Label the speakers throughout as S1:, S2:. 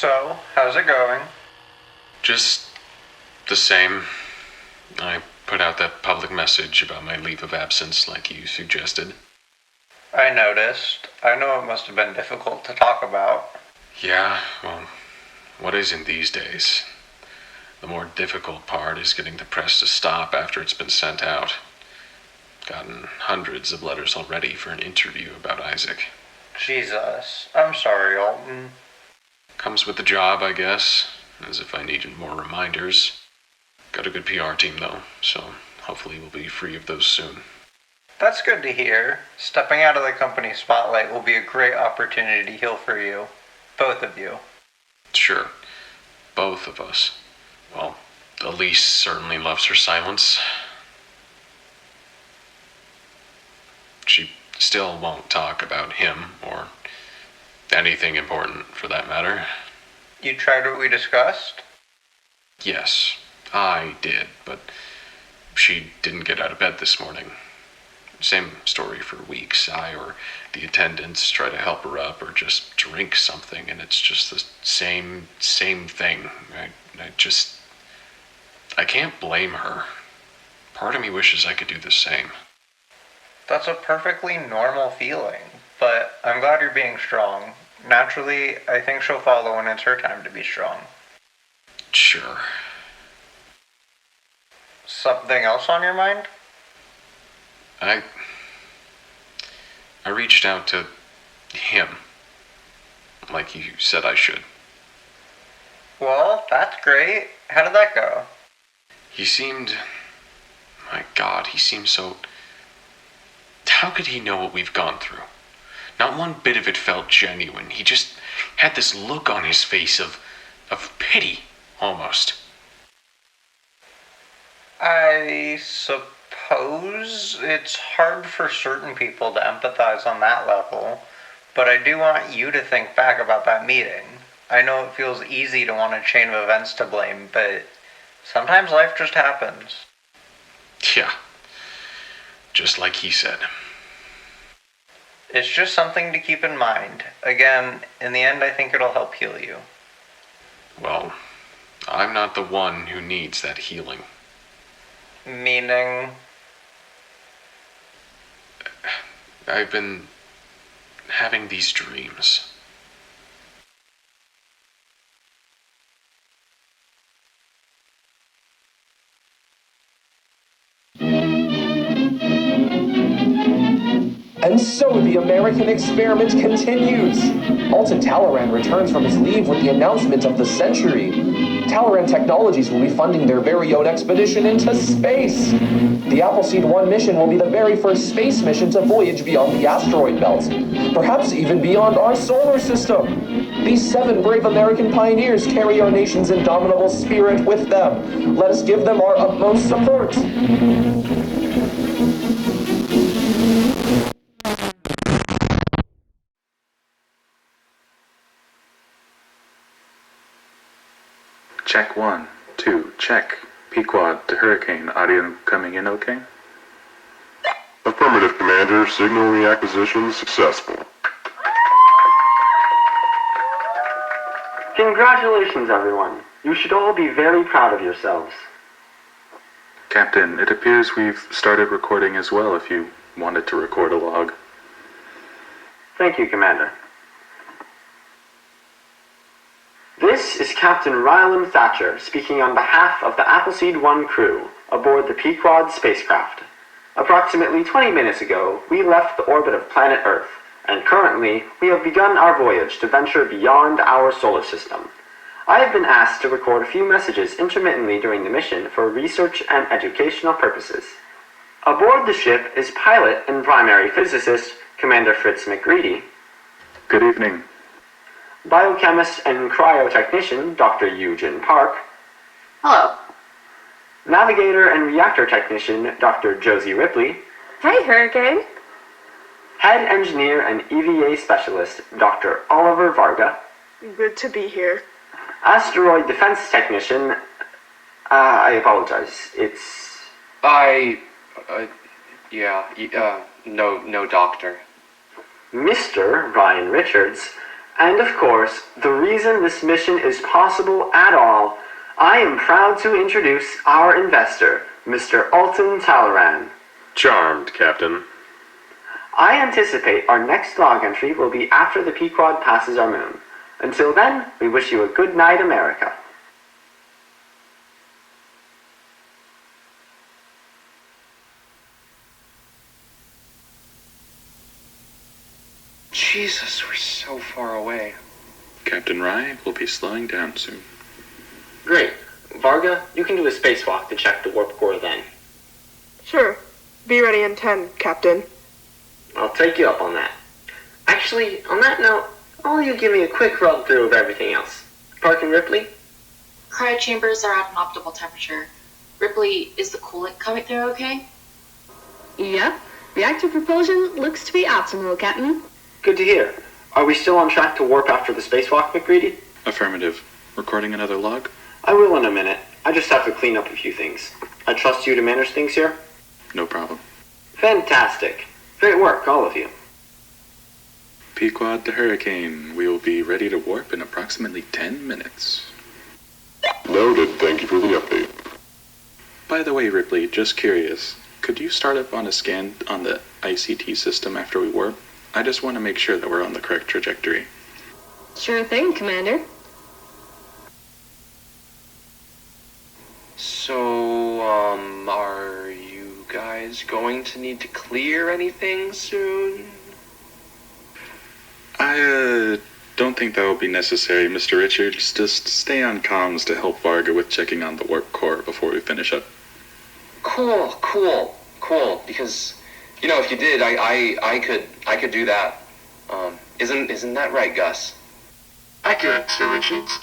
S1: So, how's it going?
S2: Just the same. I put out that public message about my leave of absence like you suggested.
S1: I noticed. I know it must have been difficult to talk about.
S2: Yeah, well, what isn't these days? The more difficult part is getting the press to stop after it's been sent out. Gotten hundreds of letters already for an interview about Isaac.
S1: Jesus. I'm sorry, Alton.
S2: Comes with the job, I guess, as if I needed more reminders. Got a good PR team, though, so hopefully we'll be free of those soon.
S1: That's good to hear. Stepping out of the company spotlight will be a great opportunity to heal for you. Both of you.
S2: Sure. Both of us. Well, Elise certainly loves her silence. She still won't talk about him, or anything important for that matter.
S1: You tried what we discussed?
S2: Yes, I did, but she didn't get out of bed this morning. Same story for weeks. I or the attendants try to help her up or just drink something, and it's just the same thing. I can't blame her. Part of me wishes I could do the same.
S1: That's a perfectly normal feeling, but I'm glad you're being strong. Naturally, I think she'll follow when it's her time to be strong.
S2: Sure.
S1: Something else on your mind?
S2: I reached out to him, like you said I should.
S1: Well, that's great. How did that go?
S2: My God, he seemed so... How could he know what we've gone through? Not one bit of it felt genuine. He just had this look on his face of pity, almost.
S1: I suppose it's hard for certain people to empathize on that level, but I do want you to think back about that meeting. I know it feels easy to want a chain of events to blame, but sometimes life just happens.
S2: Yeah, just like he said.
S1: It's just something to keep in mind. Again, in the end, I think it'll help heal you.
S2: Well, I'm not the one who needs that healing.
S1: Meaning?
S2: I've been having these dreams.
S3: And so the American experiment continues. Alton Talleyrand returns from his leave with the announcement of the century. Talleyrand Technologies will be funding their very own expedition into space. The Appleseed 1 mission will be the very first space mission to voyage beyond the asteroid belt, perhaps even beyond our solar system. These 7 brave American pioneers carry our nation's indomitable spirit with them. Let us give them our utmost support.
S4: Check 1, 2, check. Pequod to Hurricane, audio coming in okay?
S5: Affirmative, Commander. Signal reacquisition successful.
S6: Congratulations, everyone. You should all be very proud of yourselves.
S4: Captain, it appears we've started recording as well if you wanted to record a log.
S6: Thank you, Commander. This is Captain Ryland Thatcher speaking on behalf of the Appleseed 1 crew aboard the Pequod spacecraft. Approximately 20 minutes ago, we left the orbit of planet Earth, and currently we have begun our voyage to venture beyond our solar system. I have been asked to record a few messages intermittently during the mission for research and educational purposes. Aboard the ship is pilot and primary physicist Commander Fritz McGreedy.
S4: Good evening.
S6: Biochemist and cryotechnician Dr. Eugen Park.
S7: Hello.
S6: Navigator and reactor technician Dr. Josie Ripley.
S7: Hey, Hurricane.
S6: Head engineer and EVA specialist Dr. Oliver Varga.
S7: Good to be here.
S6: Asteroid defense technician, I apologize, it's...
S8: No doctor.
S6: Mr. Ryan Richards, And of course, the reason this mission is possible at all, I am proud to introduce our investor, Mr. Alton Talleyrand.
S5: Charmed, Captain.
S6: I anticipate our next log entry will be after the Pequod passes our moon. Until then, we wish you a good night, America.
S8: Jesus, we're so far away.
S4: Captain Rye will be slowing down soon.
S6: Great. Varga, you can do a spacewalk to check the warp core then.
S7: Sure. Be ready in 10, Captain.
S6: I'll take you up on that. Actually, on that note, all you give me a quick run through of everything else. Park and Ripley?
S9: Cryo chambers are at an optimal temperature. Ripley, is the coolant coming through okay?
S10: Yep. Reactor propulsion looks to be optimal, Captain.
S6: Good to hear. Are we still on track to warp after the spacewalk, McGreedy?
S4: Affirmative. Recording another log?
S6: I will in a minute. I just have to clean up a few things. I trust you to manage things here?
S4: No problem.
S6: Fantastic. Great work, all of you.
S4: Pequod to Hurricane. We will be ready to warp in approximately 10 minutes.
S5: Noted. Thank you for the update.
S4: By the way, Ripley, just curious. Could you start up on a scan on the ICT system after we warp? I just want to make sure that we're on the correct trajectory.
S10: Sure thing, Commander.
S8: So, are you guys going to need to clear anything soon?
S4: I don't think that will be necessary, Mr. Richards. Just stay on comms to help Varga with checking on the warp core before we finish up.
S8: Cool. Because, if you did, I could do that. Isn't that right, Gus?
S5: Accurate, Sir Richards.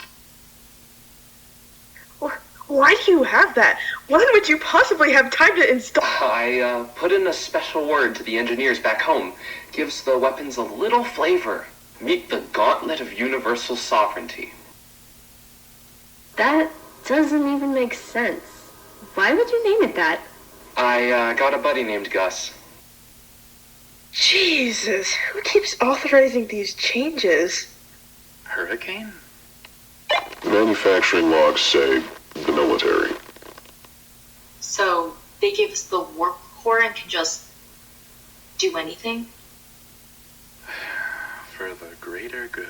S7: Why do you have that? When would you possibly have time to install?
S8: I put in a special word to the engineers back home. Gives the weapons a little flavor. Meet the gauntlet of universal sovereignty.
S10: That doesn't even make sense. Why would you name it that?
S8: I got a buddy named Gus.
S7: Jesus, who keeps authorizing these changes?
S4: Hurricane?
S5: Manufacturing logs say the military.
S9: So, they gave us the warp core and can just do anything?
S4: For the greater good.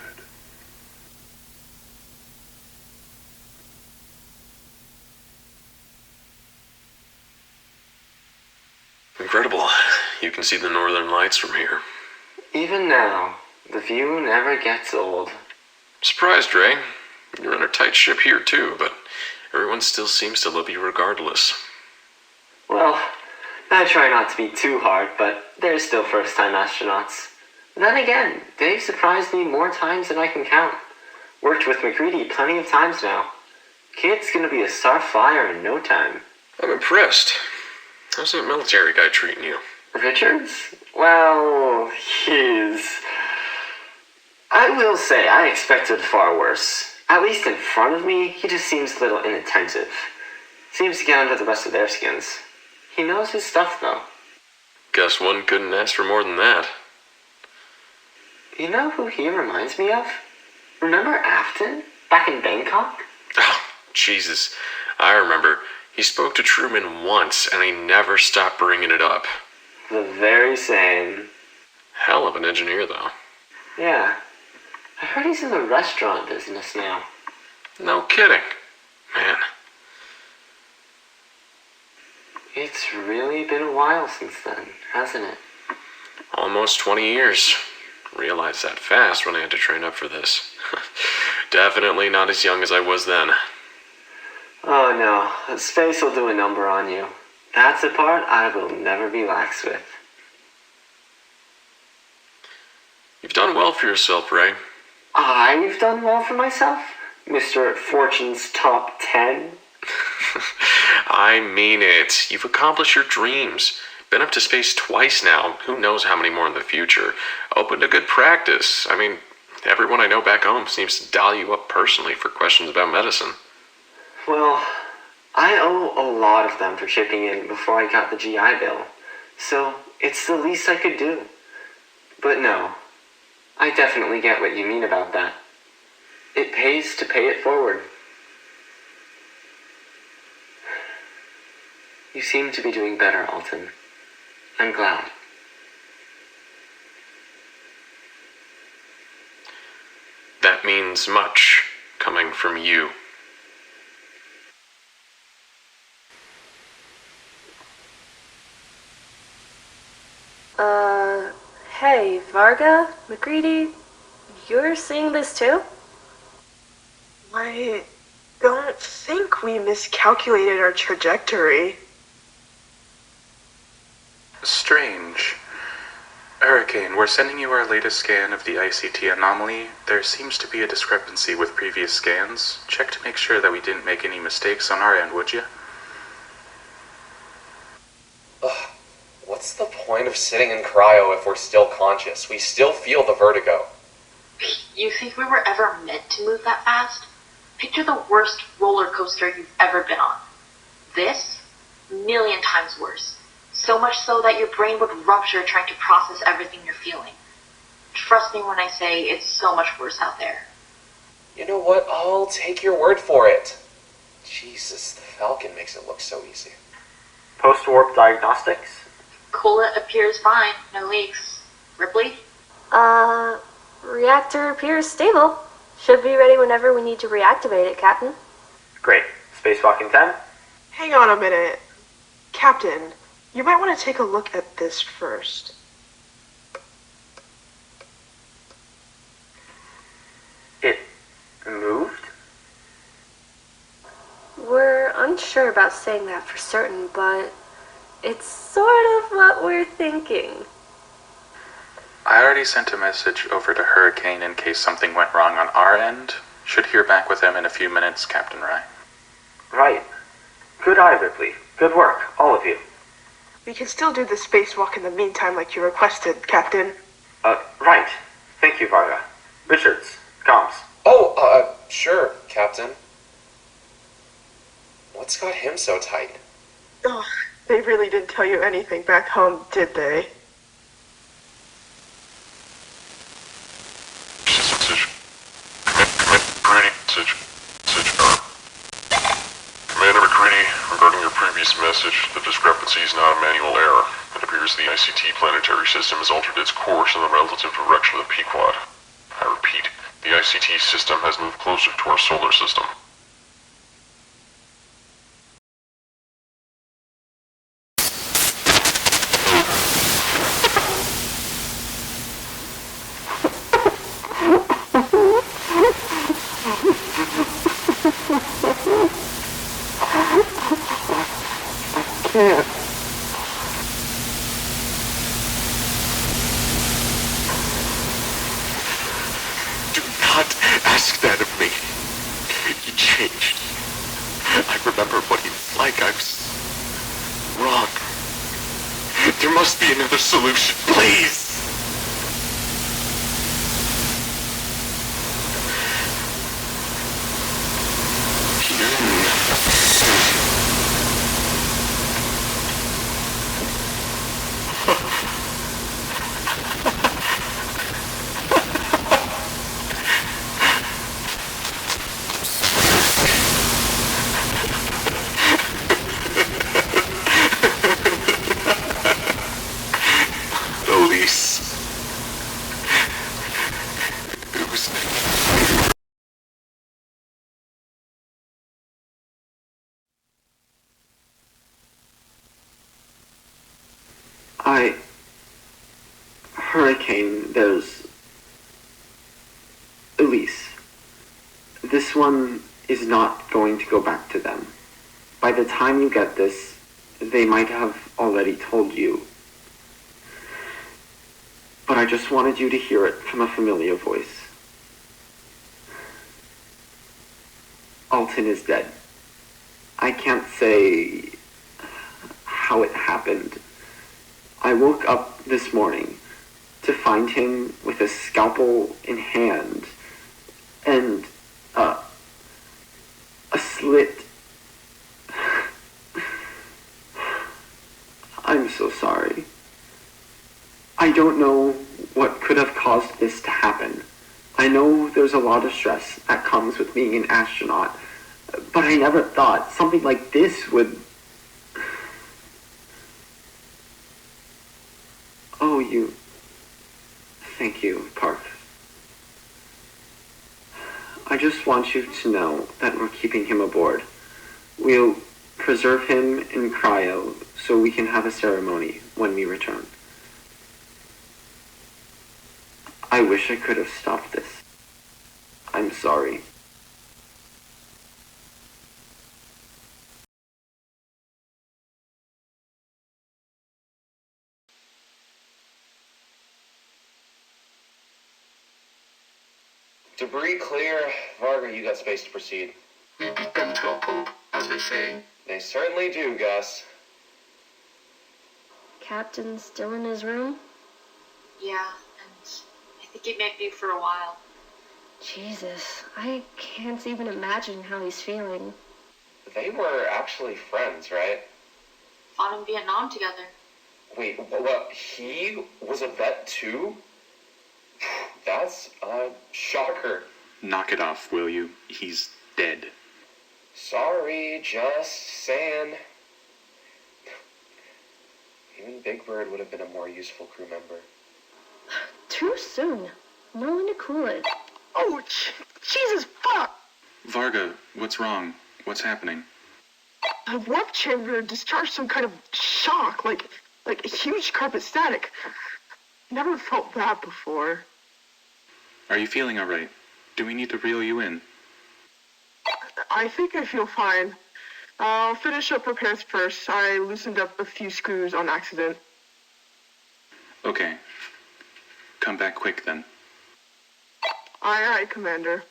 S2: Incredible. You can see the northern lights from here.
S6: Even now, the view never gets old.
S2: Surprised, Ray. You're in a tight ship here, too, but everyone still seems to love you regardless.
S6: Well, I try not to be too hard, but they're still first-time astronauts. Then again, they've surprised me more times than I can count. Worked with McCready plenty of times now. Kid's gonna be a star flyer in no time.
S2: I'm impressed. How's that military guy treating you?
S6: Richards? Well, I will say, I expected far worse. At least in front of me, he just seems a little inattentive. Seems to get under the rest of their skins. He knows his stuff, though.
S2: Guess one couldn't ask for more than that.
S6: You know who he reminds me of? Remember Afton? Back in Bangkok?
S2: Oh, Jesus. I remember. He spoke to Truman once, and he never stopped bringing it up.
S6: The very same.
S2: Hell of an engineer, though.
S6: Yeah. I heard he's in the restaurant business now.
S2: No kidding. Man.
S6: It's really been a while since then, hasn't it?
S2: Almost 20 years. Realized that fast when I had to train up for this. Definitely not as young as I was then.
S6: Oh no, space will do a number on you. That's a part I will never be lax with.
S2: You've done well for yourself, Ray.
S6: I've done well for myself? Mr. Fortune's top 10?
S2: I mean it. You've accomplished your dreams. Been up to space twice now. Who knows how many more in the future. Open to good practice. I mean, everyone I know back home seems to dial you up personally for questions about medicine.
S6: Well, I owe a lot of them for chipping in before I got the GI Bill. So, it's the least I could do. But no, I definitely get what you mean about that. It pays to pay it forward. You seem to be doing better, Alton. I'm glad.
S2: That means much coming from you.
S10: Hey, Varga, McCready, you're seeing this too?
S7: I don't think we miscalculated our trajectory.
S4: Strange. Hurricane, we're sending you our latest scan of the ICT anomaly. There seems to be a discrepancy with previous scans. Check to make sure that we didn't make any mistakes on our end, would you?
S3: Ugh, what's the point of sitting in cryo if we're still conscious? We still feel the vertigo.
S9: You think we were ever meant to move that fast? Picture the worst roller coaster you've ever been on. This, 1,000,000 times worse. So much so that your brain would rupture trying to process everything you're feeling. Trust me when I say it's so much worse out there.
S3: You know what? I'll take your word for it. Jesus, the Falcon makes it look so easy.
S6: Post-warp diagnostics?
S9: Coolant appears fine, no leaks. Ripley?
S10: Reactor appears stable. Should be ready whenever we need to reactivate it, Captain.
S6: Great. Spacewalk in 10?
S7: Hang on a minute. Captain, you might want to take a look at this first.
S6: It moved?
S10: We're unsure about saying that for certain, but it's sort of what we're thinking.
S4: I already sent a message over to Hurricane in case something went wrong on our end. Should hear back with him in a few minutes, Captain Rye.
S6: Right. Good eye, Ripley. Good work, all of you.
S7: We can still do the spacewalk in the meantime like you requested, Captain.
S6: Right. Thank you, Varga. Richards, comms.
S3: Oh, sure, Captain. What's got him so tight?
S7: Ugh, they really didn't tell you anything back home, did they?
S5: Commander McCready, regarding your previous message, the discrepancy is not a manual error. It appears the ICT planetary system has altered its course in the relative direction of the Pequod. I repeat, the ICT system has moved closer to our solar system.
S11: Do not ask that of me. You changed. I remember what you were like. I was wrong. There must be another solution, please. Elise. It was...
S6: Hurricane, there's... Elise. This one is not going to go back to them. By the time you get this, they might have already told you. But I just wanted you to hear it from a familiar voice. Alton is dead. I can't say how it happened. I woke up this morning to find him with a scalpel in hand and a slit. I'm so sorry. I I don't know what could have caused this to happen. I know there's a lot of stress that comes with being an astronaut, but I never thought something like this would... Oh, you... Thank you, Park. I just want you to know that we're keeping him aboard. We'll preserve him in cryo so we can have a ceremony when we return. I wish I could have stopped this. I'm sorry.
S8: Debris clear. Varga, you got space to proceed.
S11: We beat them to a pulp, as they say.
S8: They certainly do, Gus.
S10: Captain's still in his room?
S9: Yeah, and I think he may be for a while.
S10: Jesus, I can't even imagine how he's feeling.
S8: They were actually friends, right?
S9: Fought in Vietnam together.
S8: Wait, what? He was a vet too? That's a shocker.
S4: Knock it off, will you? He's dead.
S8: Sorry, just saying. Even Big Bird would have been a more useful crew member.
S10: Too soon. No one to cool it.
S7: Oh, Jesus, fuck!
S4: Varga, what's wrong? What's happening?
S7: The warp chamber discharged some kind of shock, like a huge carpet static. Never felt that before.
S4: Are you feeling alright? Do we need to reel you in?
S7: I think I feel fine. I'll finish up repairs first. I loosened up a few screws on accident.
S4: Okay. Come back quick then.
S7: Aye, Commander.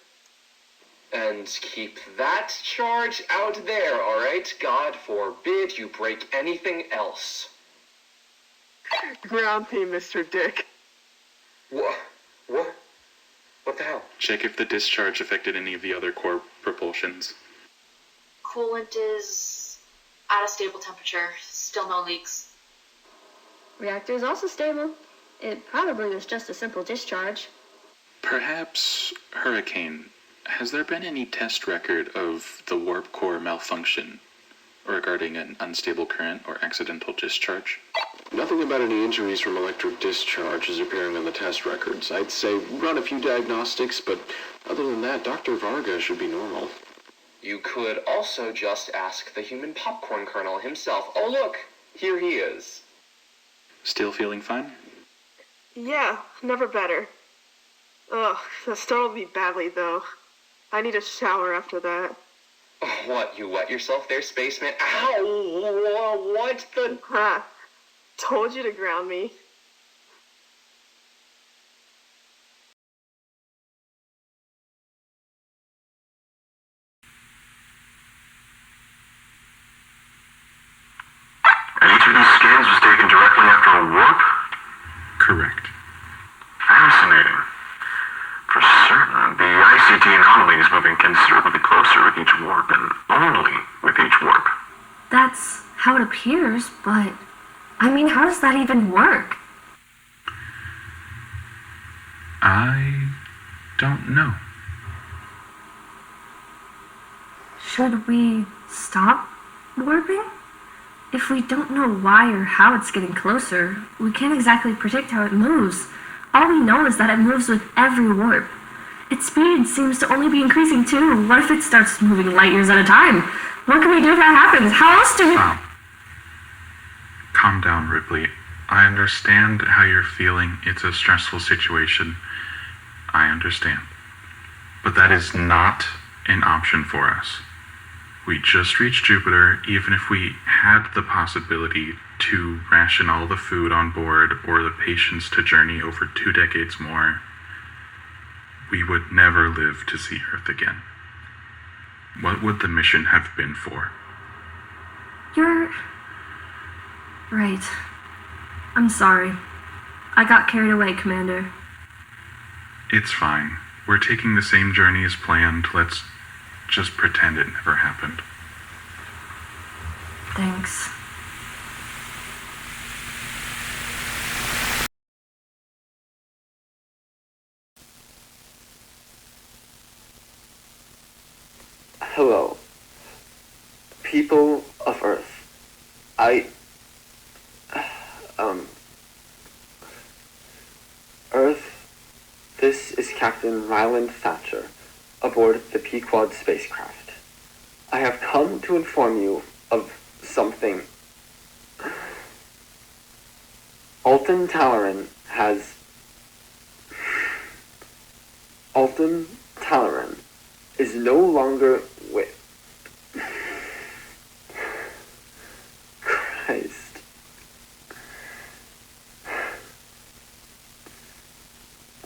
S8: And keep that charge out there, alright? God forbid you break anything else.
S7: Ground me, Mr. Dick.
S8: What? What the hell?
S4: Check if the discharge affected any of the other core propulsions.
S9: Coolant is at a stable temperature. Still no leaks.
S10: Reactor is also stable. It probably was just a simple discharge.
S4: Perhaps Hurricane. Has there been any test record of the warp core malfunction regarding an unstable current or accidental discharge?
S11: Nothing about any injuries from electric discharge is appearing on the test records. I'd say run a few diagnostics, but other than that, Dr. Varga should be normal.
S8: You could also just ask the human popcorn kernel himself. Oh look, here he is.
S4: Still feeling fine?
S7: Yeah, never better. Ugh, that startled me badly, though. I need a shower after that.
S8: What, you wet yourself there, spaceman? Ow! What the...
S7: Ha! Told you to ground me.
S5: And each of these scans was taken directly after a warp?
S4: Correct.
S5: Fascinating. For certain, the ICT anomaly is moving considerably closer with each warp, and only with each warp.
S10: That's how it appears, but... I mean, how does that even work?
S4: I don't know.
S10: Should we stop warping? If we don't know why or how it's getting closer, we can't exactly predict how it moves. All we know is that it moves with every warp. Its speed seems to only be increasing too. What if it starts moving light years at a time? What can we do if that happens? How else do we...
S12: Calm down, Ripley. I understand how you're feeling. It's a stressful situation. I understand. But that is not an option for us. We just reached Jupiter. Even if we had the possibility to ration all the food on board or the patients to journey over 2 decades more, we would never live to see Earth again. What would the mission have been for?
S10: You're... right. I'm sorry. I got carried away, Commander.
S12: It's fine. We're taking the same journey as planned. Let's just pretend it never happened.
S10: Thanks.
S6: Hello, people of Earth. Earth, this is Captain Ryland Thatcher, aboard the Pequod spacecraft. I have come to inform you of something. Alton Talaran is no longer with... Christ.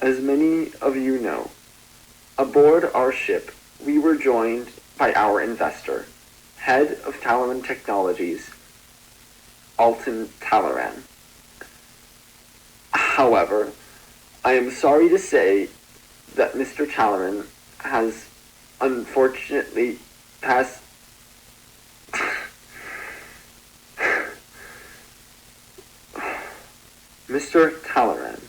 S6: As many of you know, aboard our ship, we were joined by our investor, head of Talaran Technologies, Alton Talaran. However, I am sorry to say that Mr. Talaran has unfortunately passed... Mr. Talaran,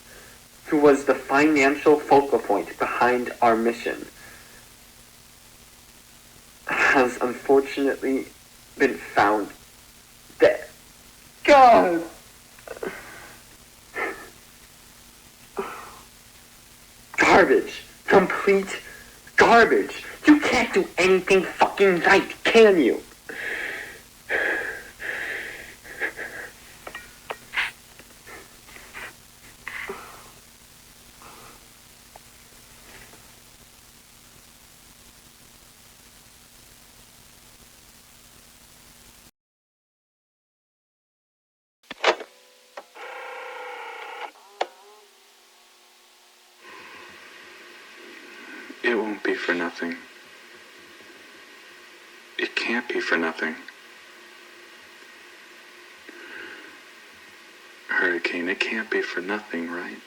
S6: who was the financial focal point behind our mission, has unfortunately been found dead. God! Garbage. Complete garbage. You can't do anything fucking right, can you?
S12: It won't be for nothing. It can't be for nothing. Hurricane, it can't be for nothing, right?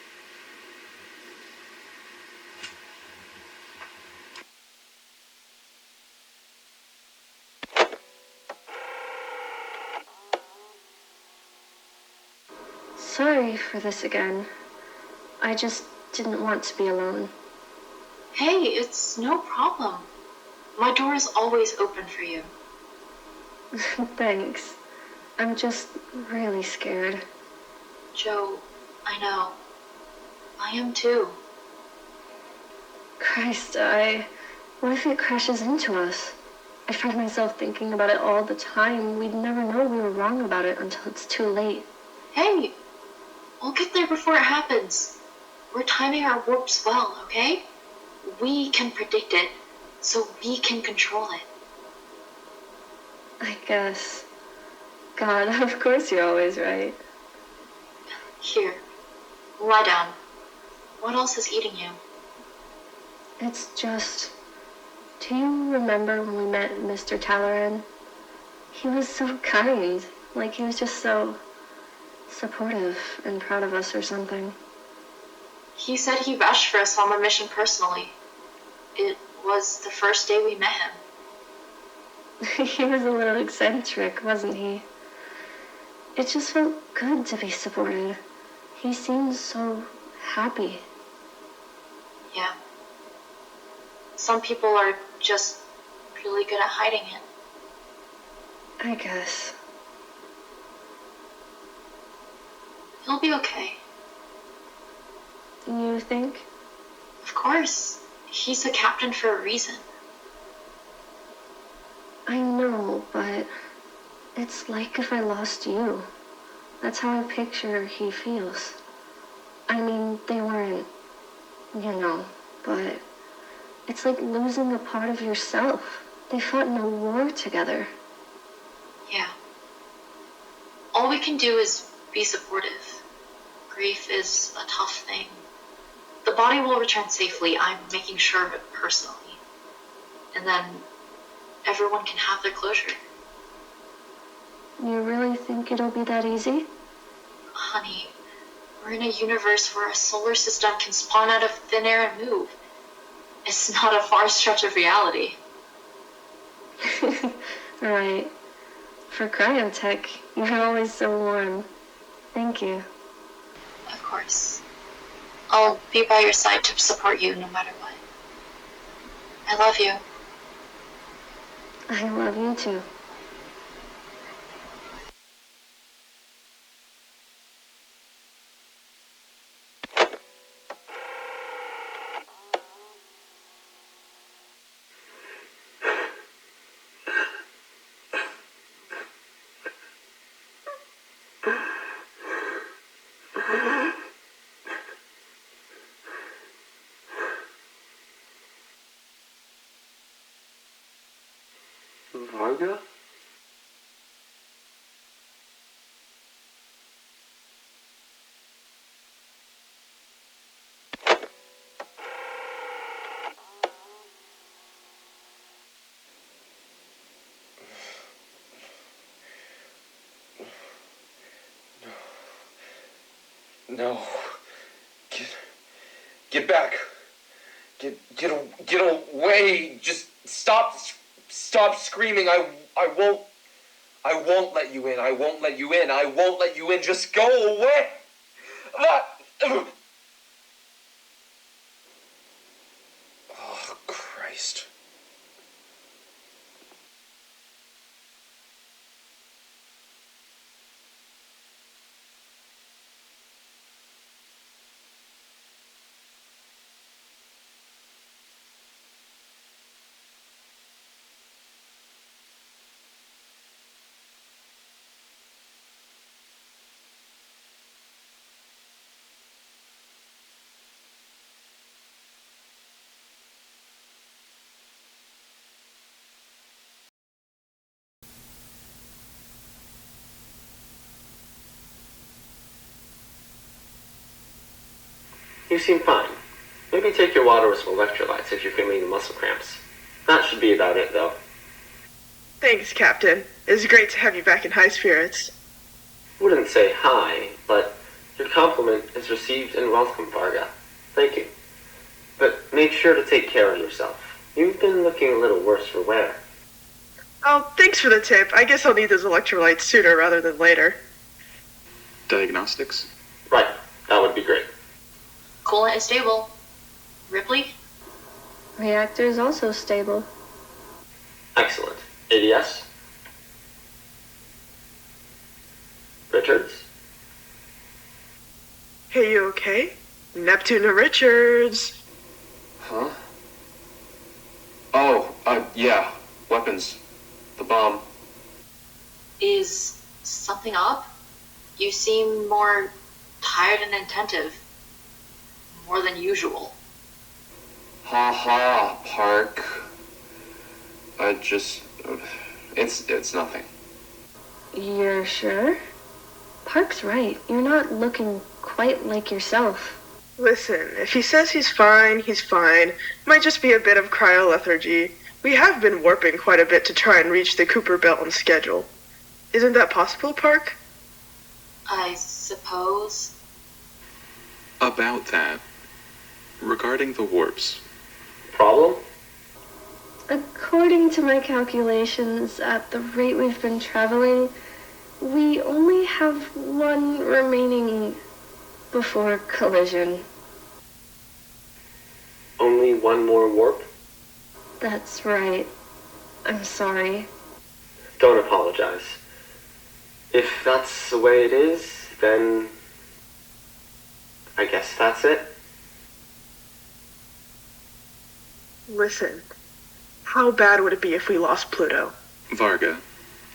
S10: Sorry for this again. I just didn't want to be alone.
S9: Hey, it's no problem. My door is always open for you.
S10: Thanks. I'm just really scared.
S9: Joe, I know. I am too.
S10: Christ, what if it crashes into us? I find myself thinking about it all the time. We'd never know we were wrong about it until it's too late.
S9: Hey, we'll get there before it happens. We're timing our warps well, okay? We can predict it, so we can control it.
S10: I guess. God, of course you're always right.
S9: Here, lie down. What else is eating you?
S10: It's just... Do you remember when we met Mr. Talaran? He was so kind. Like he was just so supportive and proud of us or something.
S9: He said he vouched for us on the mission personally. It was the first day we met him.
S10: He was a little eccentric, wasn't he? It just felt good to be supported. He seemed so happy.
S9: Yeah. Some people are just really good at hiding it.
S10: I guess.
S9: He'll be okay.
S10: You think?
S9: Of course. He's a captain for a reason.
S10: I know, but it's like if I lost you. That's how I picture he feels. I mean, they weren't, but it's like losing a part of yourself. They fought in a war together.
S9: Yeah. All we can do is be supportive. Grief is a tough thing. The body will return safely. I'm making sure of it personally. And then everyone can have their closure.
S10: You really think it'll be that easy?
S9: Honey, we're in a universe where a solar system can spawn out of thin air and move. It's not a far stretch of reality.
S10: Right. For cryotech, you're always so warm. Thank you.
S9: Of course. I'll be by your side to support you no matter what. I love you.
S10: I love you too.
S6: Varga?
S3: No. Get back. Get away. Just stop screaming. I won't let you in. I won't let you in. I won't let you in. Just go away. Oh, Christ.
S6: You seem fine. Maybe take your water with some electrolytes if you're feeling the muscle cramps. That should be about it, though.
S7: Thanks, Captain. It's great to have you back in high spirits.
S6: Wouldn't say hi, but your compliment is received and welcome, Varga. Thank you. But make sure to take care of yourself. You've been looking a little worse for wear.
S7: Oh, thanks for the tip. I guess I'll need those electrolytes sooner rather than later.
S4: Diagnostics?
S6: Right. That would be great.
S9: Coolant is stable. Ripley?
S10: Reactor is also stable.
S6: Excellent. ADS? Richards?
S7: Hey, you okay? Neptune to Richards.
S8: Huh? Oh, yeah. Weapons. The bomb.
S9: Is something up? You seem more tired and attentive. More than usual.
S8: Ha ha, Park. It's nothing.
S10: You're sure? Park's right. You're not looking quite like yourself.
S7: Listen, if he says he's fine, he's fine. Might just be a bit of cryolethargy. We have been warping quite a bit to try and reach the Cooper Belt on schedule. Isn't that possible, Park?
S9: I suppose.
S4: About that, regarding the warps.
S6: Problem?
S10: According to my calculations, at the rate we've been traveling, we only have one remaining before collision.
S6: Only one more warp?
S10: That's right. I'm sorry.
S6: Don't apologize. If that's the way it is, then I guess that's it.
S7: Listen, how bad would it be if we lost Pluto?
S4: Varga,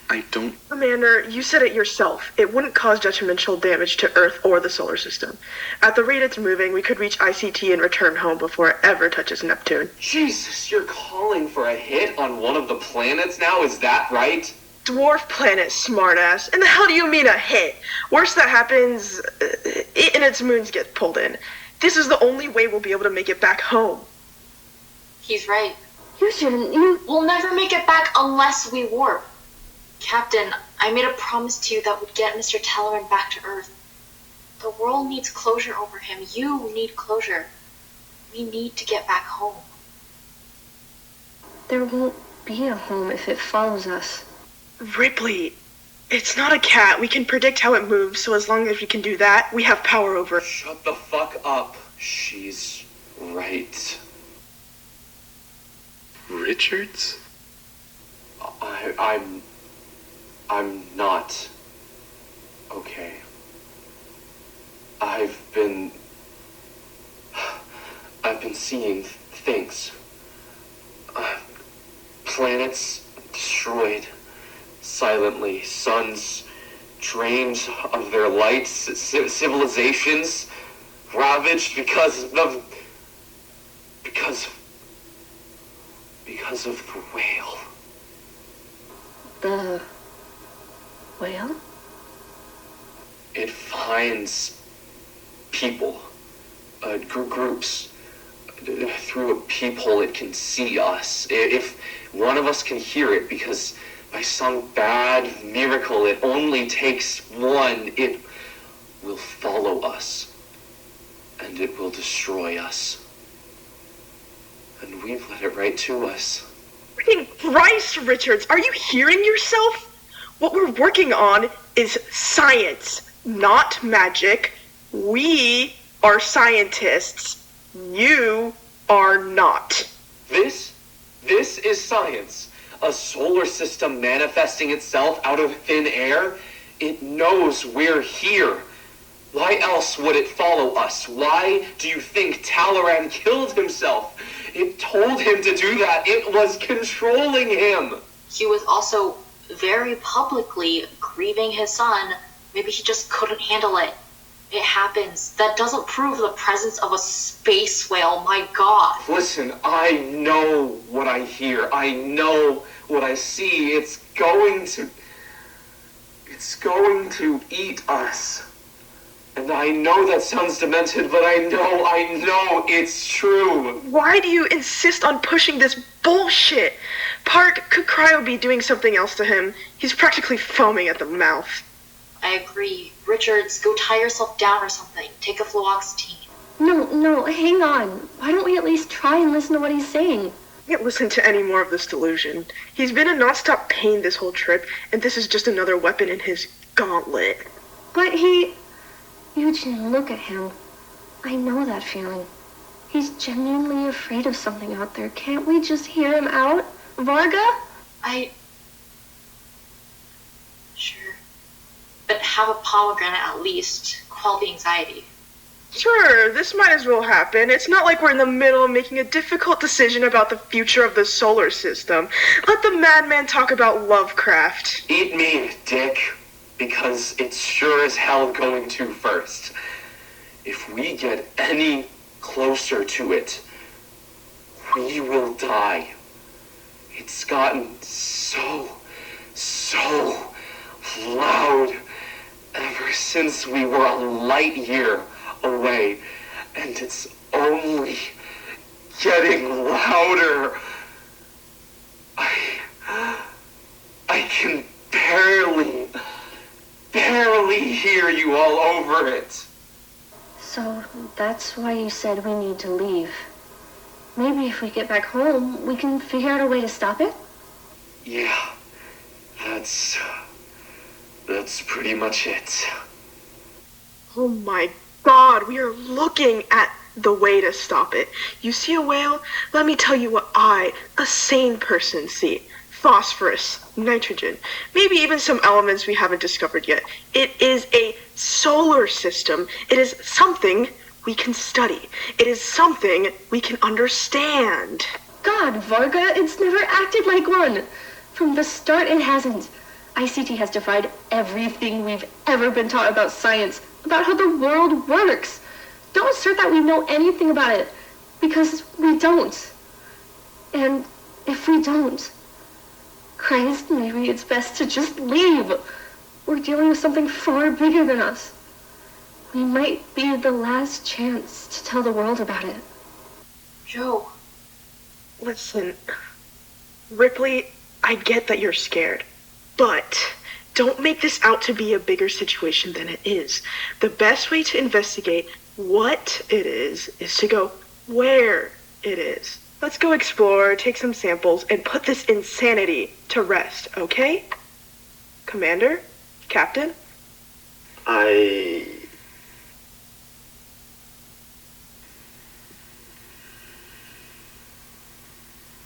S4: I don't...
S7: Commander, you said it yourself. It wouldn't cause detrimental damage to Earth or the solar system. At the rate it's moving, we could reach ICT and return home before it ever touches Neptune.
S3: Jesus, you're calling for a hit on one of the planets now? Is that right?
S7: Dwarf planet, smartass. And the hell do you mean a hit? Worst that happens, it and its moons get pulled in. This is the only way we'll be able to make it back home.
S9: He's right.
S10: You
S9: We'll never make it back unless we warp. Captain, I made a promise to you that would get Mr. Telleran back to Earth. The world needs closure over him. You need closure. We need to get back home.
S10: There won't be a home if it follows us.
S7: Ripley, it's not a cat. We can predict how it moves, so as long as we can do that, we have power over it.
S3: Shut the fuck up. She's right.
S4: Richards?
S11: I'm not okay. I've been seeing things. Planets destroyed silently, suns drained of their lights, civilizations ravaged because of the whale.
S10: The whale?
S11: It finds people, groups. Through a peephole, it can see us. If one of us can hear it, because by some bad miracle, it only takes one, it will follow us. And it will destroy us. And we've let it right to us.
S7: Freaking Christ, Richards, are you hearing yourself? What we're working on is science, not magic. We are scientists. You are not.
S11: This is science. A solar system manifesting itself out of thin air. It knows we're here. Why else would it follow us? Why do you think Talaran killed himself? It told him to do that. It was controlling him.
S9: He was also very publicly grieving his son. Maybe he just couldn't handle it. It happens. That doesn't prove the presence of a space whale, my god.
S11: Listen, I know what I hear. I know what I see. It's going to eat us. And I know that sounds demented, but I know it's true.
S7: Why do you insist on pushing this bullshit? Park, could Cryo be doing something else to him? He's practically foaming at the mouth.
S9: I agree. Richards, go tie yourself down or something. Take a fluoxetine.
S10: No, hang on. Why don't we at least try and listen to what he's saying?
S7: I can't listen to any more of this delusion. He's been in nonstop pain this whole trip, and this is just another weapon in his gauntlet.
S10: But Eugene, look at him. I know that feeling. He's genuinely afraid of something out there. Can't we just hear him out? Varga?
S9: Sure. But have a pomegranate at least. Quell the anxiety.
S7: Sure, this might as well happen. It's not like we're in the middle of making a difficult decision about the future of the solar system. Let the madman talk about Lovecraft.
S11: Eat me, Dick. Because it's sure as hell going to first. If we get any closer to it, we will die. It's gotten so loud ever since we were a light year away, and it's only getting louder. I can barely hear you all over it.
S10: So that's why you said we need to leave. Maybe if we get back home, we can figure out a way to stop it?
S11: Yeah, that's pretty much it.
S7: Oh my god, we are looking at the way to stop it. You see a whale? Let me tell you what I, a sane person, see. Phosphorus, nitrogen, maybe even some elements we haven't discovered yet. It is a solar system. It is something we can study. It is something we can understand.
S10: God, Varga, it's never acted like one. From the start, it hasn't. ICT has defied everything we've ever been taught about science, about how the world works. Don't assert that we know anything about it, because we don't. And if we don't, Christ, maybe it's best to just leave. We're dealing with something far bigger than us. We might be the last chance to tell the world about it.
S9: Joe.
S7: Listen, Ripley, I get that you're scared, but don't make this out to be a bigger situation than it is. The best way to investigate what it is to go where it is. Let's go explore, take some samples, and put this insanity to rest, okay? Commander? Captain?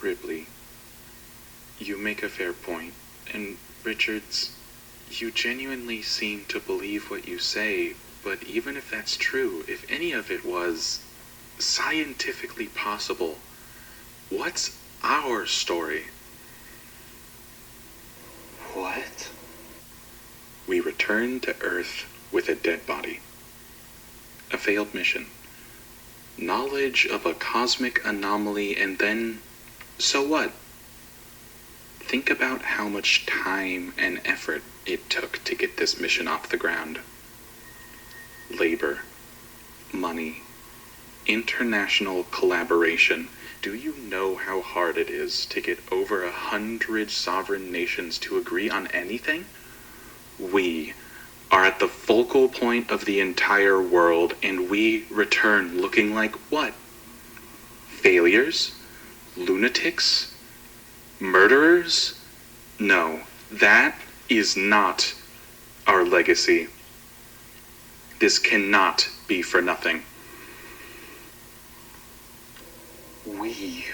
S11: Ripley,
S4: You make a fair point, and Richards, you genuinely seem to believe what you say, but even if that's true, if any of it was scientifically possible, what's our story?
S11: What?
S4: We return to Earth with a dead body. A failed mission. Knowledge of a cosmic anomaly, and then, so what? Think about how much time and effort it took to get this mission off the ground. Labor, money, international collaboration. Do you know how hard it is to get over 100 sovereign nations to agree on anything? We are at the focal point of the entire world, and we return looking like what? Failures? Lunatics? Murderers? No, that is not our legacy. This cannot be for nothing.
S11: We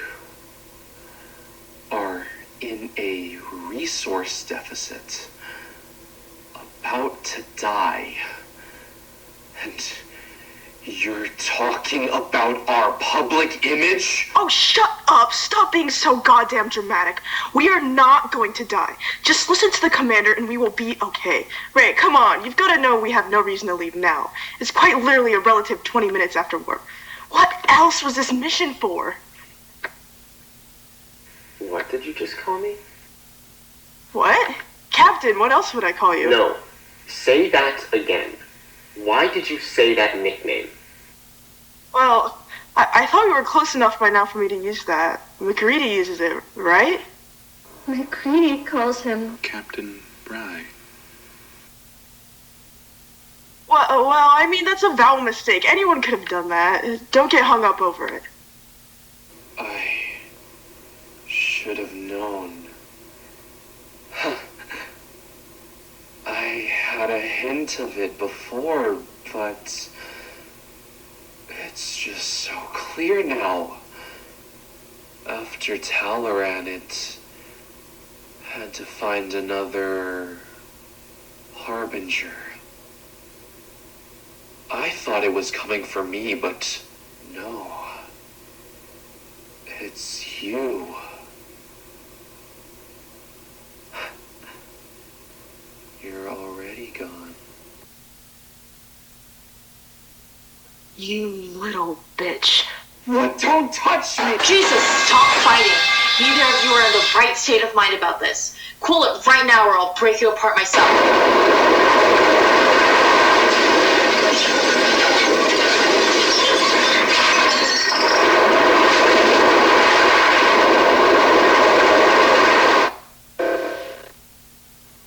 S11: are in a resource deficit, about to die, and you're talking about our public image?
S7: Oh, shut up! Stop being so goddamn dramatic. We are not going to die. Just listen to the commander and we will be okay. Ray, come on. You've got to know we have no reason to leave now. It's quite literally a relative 20 minutes after work. What else was this mission for?
S6: What did you just call me?
S7: What? Captain, what else would I call you?
S6: No. Say that again. Why did you say that nickname?
S7: Well, I thought we were close enough by now for me to use that. McCready uses it, right?
S10: McCready calls him
S4: Captain Bry.
S7: Well, I mean, that's a vowel mistake. Anyone could have done that. Don't get hung up over it.
S11: I should have known. I had a hint of it before, but it's just so clear now. After Talaran, it had to find another harbinger. I thought it was coming for me, but no. It's you. You're already gone.
S7: You little bitch.
S11: What? Don't touch me!
S9: Jesus, stop fighting. Neither of you are in the right state of mind about this. Cool it right now or I'll break you apart myself.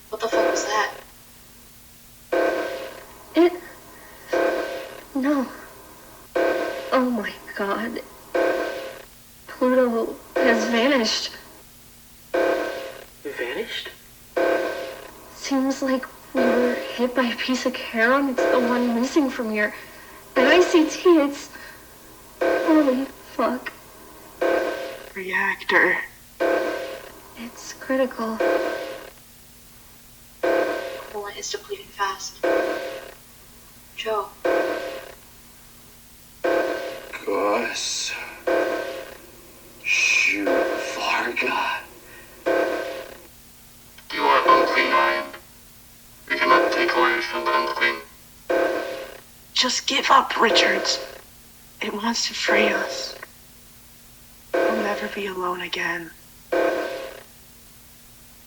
S9: What the fuck was that?
S10: No. Oh my god. Pluto has vanished.
S6: Vanished?
S10: Seems like we were hit by a piece of Charon. It's the one missing from your ICT. It's... Holy fuck.
S7: Reactor.
S10: It's critical.
S9: Coolant is depleting fast. Joe.
S11: Gus. Shoot, Varga.
S5: You are unclean, Ryan. We cannot take away from the unclean.
S7: Just give up, Richards. It wants to free us. We'll never be alone again.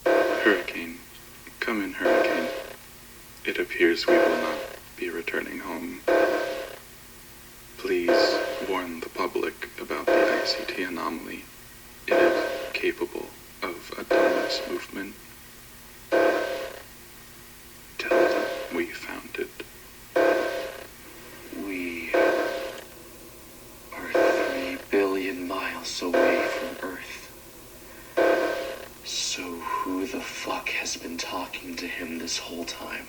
S4: Hurricane. Come in, Hurricane. It appears we will not be returning home. Please warn the public about the ICT anomaly. It is capable of autonomous movement. Tell them we found it.
S11: We are 3 billion miles away from Earth. So who the fuck has been talking to him this whole time?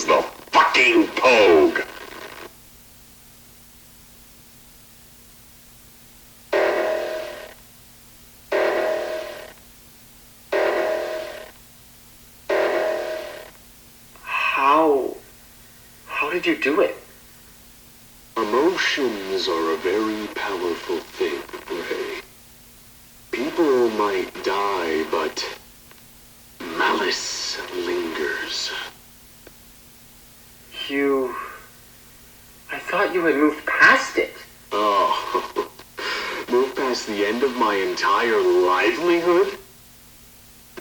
S11: was the fucking Pogue.
S6: How did you do it?
S11: Emotions are a very powerful thing, Ray. People might die, but malice lingers.
S6: I thought you had moved past it.
S11: Oh, move past the end of my entire livelihood?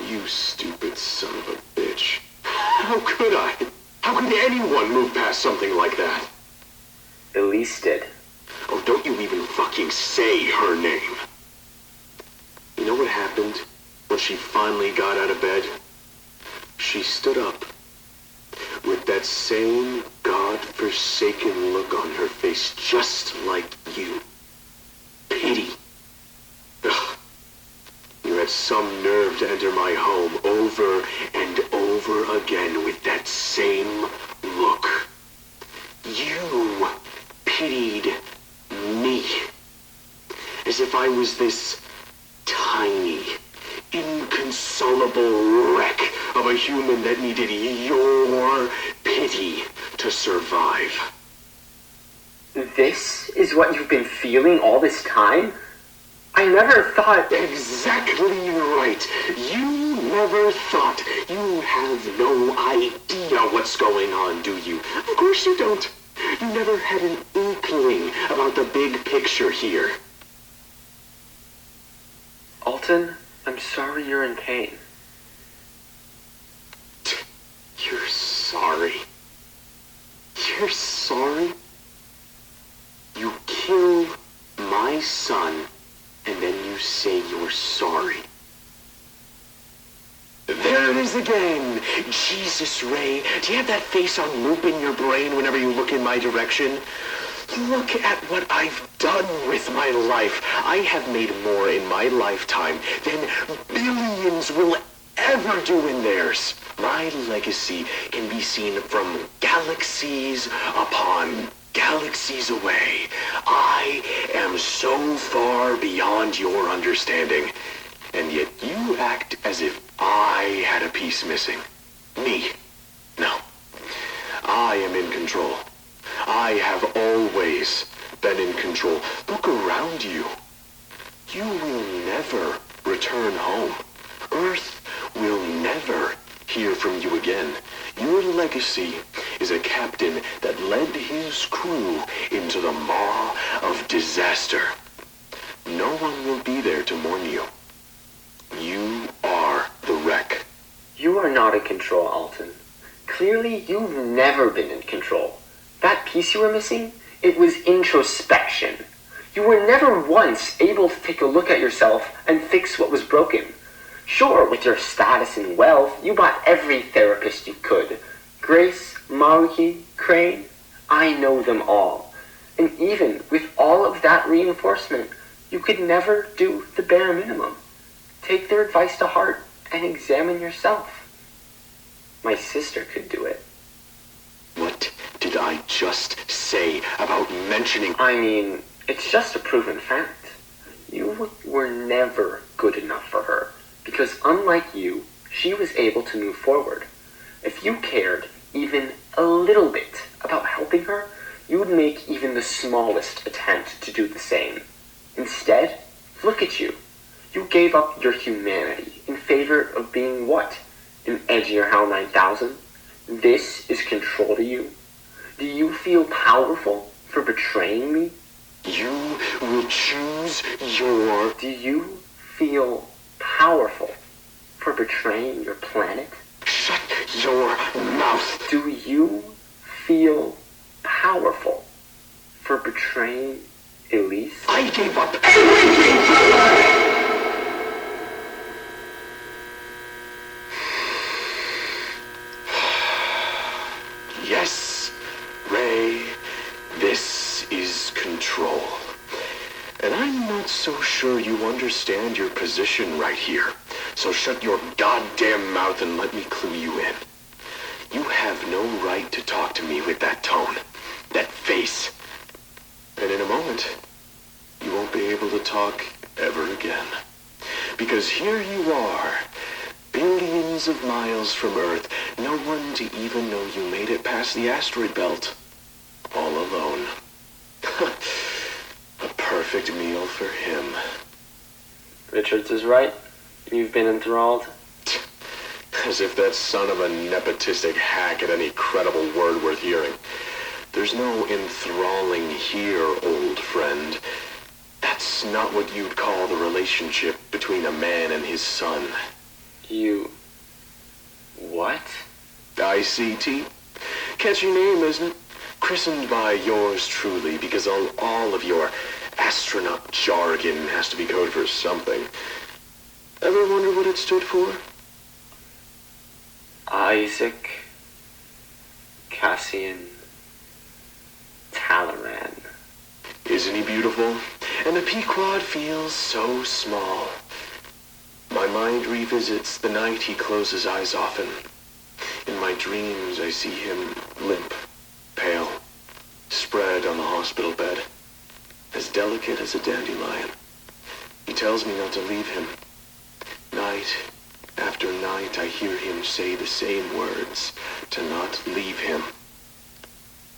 S11: You stupid son of a bitch. How could I? How could anyone move past something like that?
S6: Elise did.
S11: Oh, don't you even fucking say her name. You know what happened when she finally got out of bed? She stood up with that same God-forsaken look on her face, just like you. Pity. Ugh. You had some nerve to enter my home over and over again with that same look. You pitied me. As if I was this tiny, inconsolable wreck of a human that needed your pity to survive.
S6: This is what you've been feeling all this time? I never thought...
S11: Exactly right. You never thought. You have no idea what's going on, do you? Of course you don't. You never had an inkling about the big picture here.
S6: Alton, I'm sorry you're in pain.
S11: You're sorry? You're sorry? You kill my son, and then you say you're sorry. There it is again! Jesus, Ray, do you have that face on loop in your brain whenever you look in my direction? Look at what I've done with my life. I have made more in my lifetime than billions will ever do in theirs. My legacy can be seen from galaxies upon galaxies away. I am so far beyond your understanding. And yet you act as if I had a piece missing. Me. No. I am in control. I have always been in control. Look around you. You will never return home. Earth will never hear from you again. Your legacy is a captain that led his crew into the maw of disaster. No one will be there to mourn you. You are the wreck.
S6: You are not in control, Alton. Clearly, you've never been in control. That piece you were missing, it was introspection. You were never once able to take a look at yourself and fix what was broken. Sure, with your status and wealth, you bought every therapist you could. Grace, Margie, Crane, I know them all. And even with all of that reinforcement, you could never do the bare minimum. Take their advice to heart and examine yourself. My sister could do it.
S11: What did I just say about mentioning...
S6: I mean, it's just a proven fact. You were never good enough for her, because unlike you, she was able to move forward. If you cared even a little bit about helping her, you would make even the smallest attempt to do the same. Instead, look at you. You gave up your humanity in favor of being what? An edgier HAL 9000? This is control to you? Do you feel powerful for betraying me?
S11: You will choose your...
S6: Do you feel powerful for betraying your planet?
S11: Shut your mouth.
S6: Do you feel powerful for betraying Elise?
S11: I gave up everything for her! Yes, Ray, this is control. And I'm not so sure you understand your position right here. So shut your goddamn mouth and let me clue you in. You have no right to talk to me with that tone, that face. And in a moment, you won't be able to talk ever again. Because here you are, billions of miles from Earth, no one to even know you made it past the asteroid belt. All alone. A perfect meal for him.
S6: Richards is right. You've been enthralled.
S11: As if that son of a nepotistic hack had any credible word worth hearing. There's no enthralling here, old friend. That's not what you'd call the relationship between a man and his son.
S6: You... what?
S11: ICT? Catchy name, isn't it? Christened by yours truly, because all of your astronaut jargon has to be code for something. Ever wonder what it stood for?
S6: Isaac Cassian Talleyrand.
S11: Isn't he beautiful? And the Pequod feels so small. My mind revisits the night he closed his eyes often. In my dreams, I see him limp, pale, spread on the hospital bed, as delicate as a dandelion. He tells me not to leave him. Night after night, I hear him say the same words, to not leave him.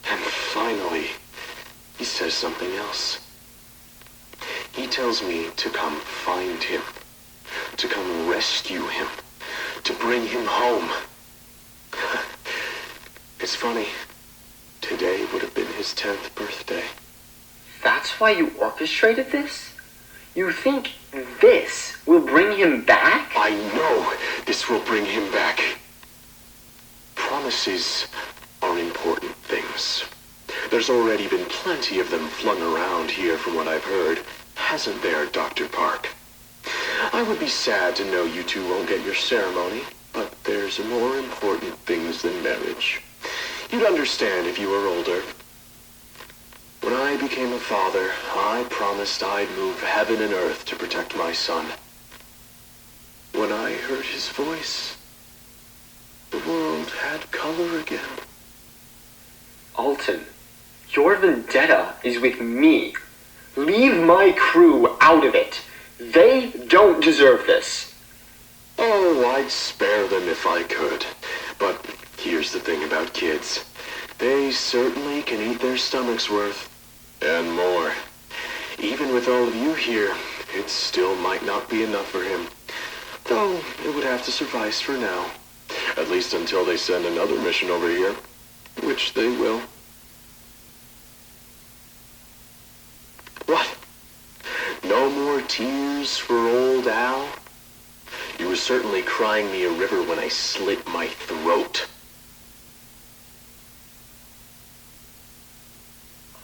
S11: And finally, he says something else. He tells me to come find him, to come rescue him, to bring him home. It's funny. Today would have been his 10th birthday.
S6: That's why you orchestrated this? You think this will bring him back?
S11: I know this will bring him back. Promises are important things. There's already been plenty of them flung around here from what I've heard. Hasn't there, Dr. Park? I would be sad to know you two won't get your ceremony, but there's more important things than marriage. You'd understand if you were older. When I became a father, I promised I'd move heaven and earth to protect my son. When I heard his voice, the world had color again.
S6: Alton, your vendetta is with me. Leave my crew out of it. They don't deserve this.
S11: Oh, I'd spare them if I could. But here's the thing about kids. They certainly can eat their stomach's worth. And more. Even with all of you here, it still might not be enough for him. Though it would have to suffice for now. At least until they send another mission over here. Which they will. What? No more tears for old Al? You were certainly crying me a river when I slit my throat.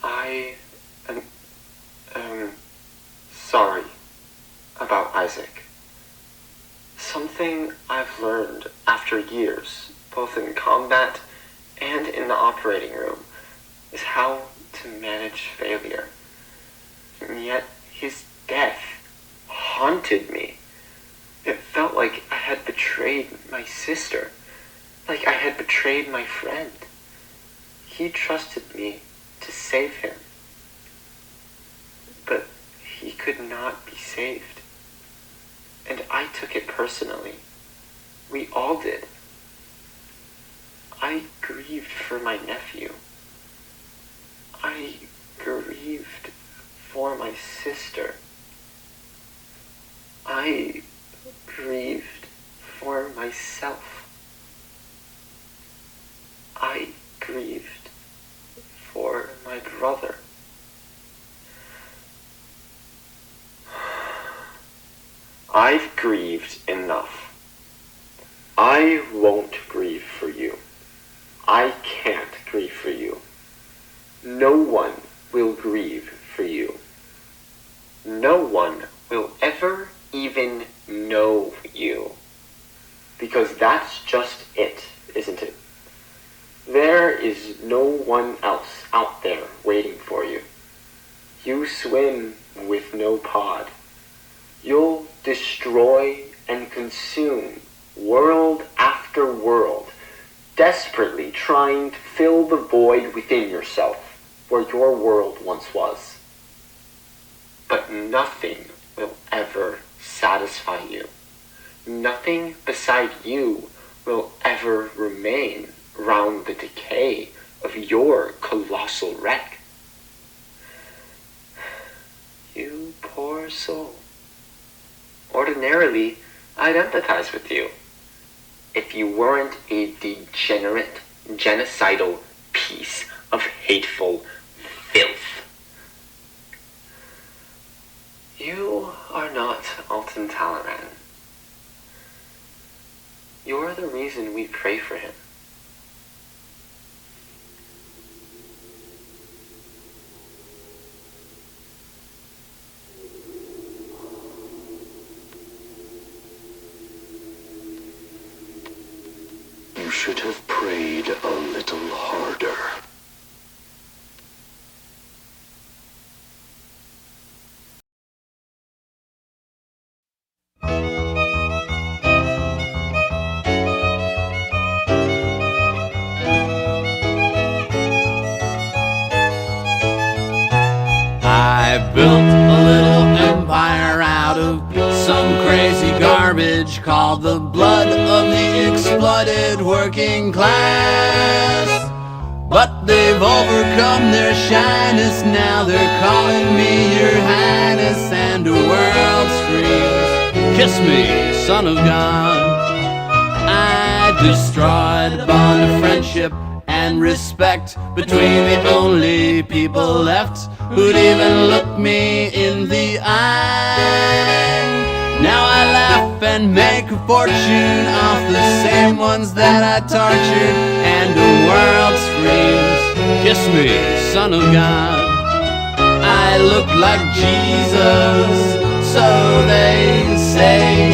S6: I am sorry about Isaac. Something I've learned after years, both in combat and in the operating room, is how to manage failure. And yet his death haunted me. It felt like I had betrayed my sister, like I had betrayed my friend. He trusted me to save him, but he could not be saved. And I took it personally. We all did. I grieved for my nephew. I grieved for my sister. I grieved for myself. I grieved for my brother. I've grieved enough. I won't grieve for you. I can't grieve for you. No one will grieve for you. No one will ever even know you. Because that's just it, isn't it? There is no one else out there waiting for you. You swim with no pod. You'll destroy and consume world after world, desperately trying to fill the void within yourself where your world once was. But nothing will ever satisfy you. Nothing beside you will ever remain round the decay of your colossal wreck. You poor soul. Ordinarily, I'd empathize with you if you weren't a degenerate, genocidal piece of hateful filth. You are not Alton Talaran. You're the reason we pray for him.
S11: You should have prayed a little harder.
S13: I built a little empire out of some crazy garbage called the blood of the exploited working class. But they've overcome their shyness, now they're calling me your highness, and the world screams, kiss me, son of God. I destroyed a bond of friendship and respect between the only people left who'd even look me in the eye. Now I laugh and make a fortune off the same ones that I tortured, and the world screams, kiss me, son of God. I look like Jesus, so they say,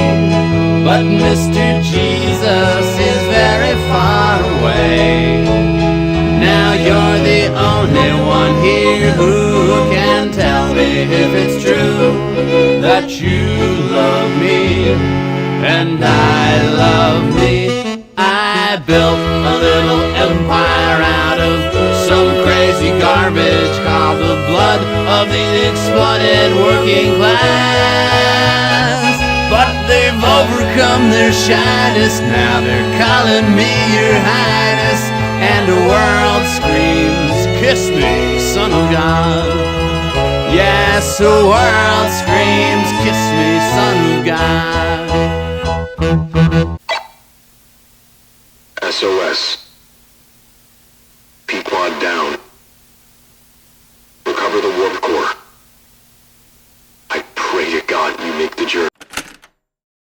S13: but Mr. Jesus is very far away. Now you're the only one here who can tell me if it's true that you love me and I love me. I built a little empire out of some crazy garbage called the blood of the exploited working class. But they've overcome their shyness, now they're calling me your highness, and the world screams, kiss me, son of God. Yes, the world screams, kiss me, son of God.
S11: SOS. Pequod down. Recover the warp core.